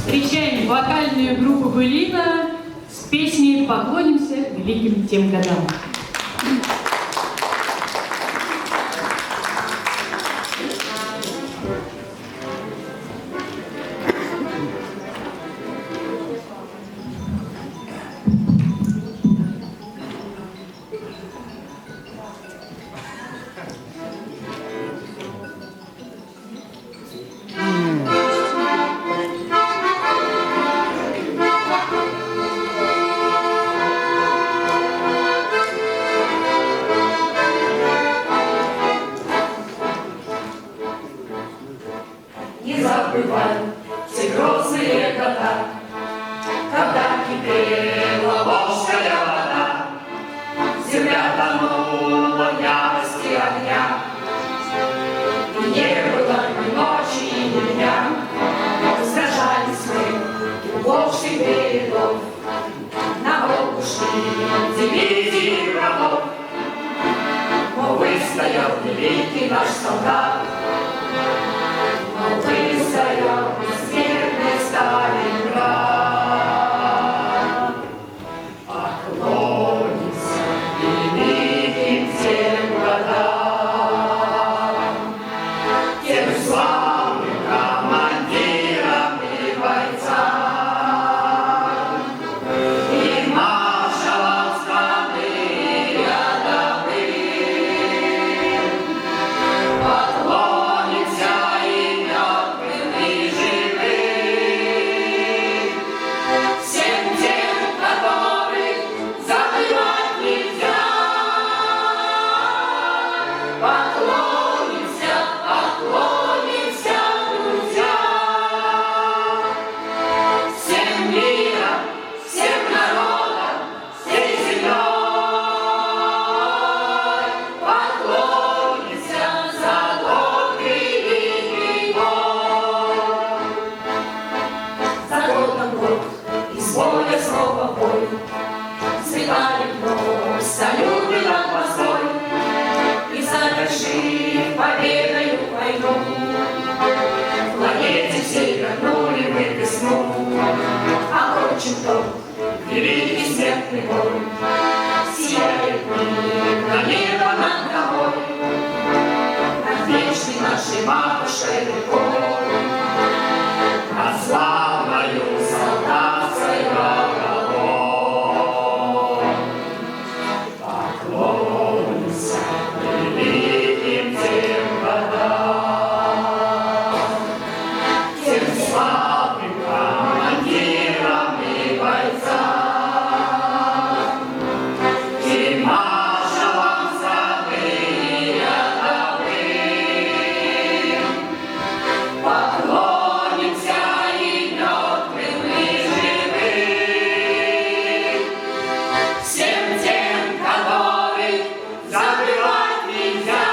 Встречаем вокальную группу «Былина» с песней «Поклонимся великим тем годам». Не забывай те грозные года, когда кипела волжская вода, земля тонула в ярости огня, и не было ни ночи, ни дня. Сражались мы у волжских берегов, на Волгу шли дивизии врагов, но выстоял великий наш солдат. Выстоял бессмертный Сталинград. Поклонимся великим тем годам, тем славным командирам и бойцам, и маршалам страны рядовым. Поклонимся салюты над Москвой и завершив победою войну. Планете всей вернули мы весну, окончен тот великий смертный бой. Сияет мир на небо над головой, над вечной нашей матушкой рекой, над славною солдатской головой. Поклонимся великим тем годам, тем славным командирам и бойцам, и маршалам страны рядовым. Поклонимся и мертвым, и живым, всем тем, которых забывать нельзя.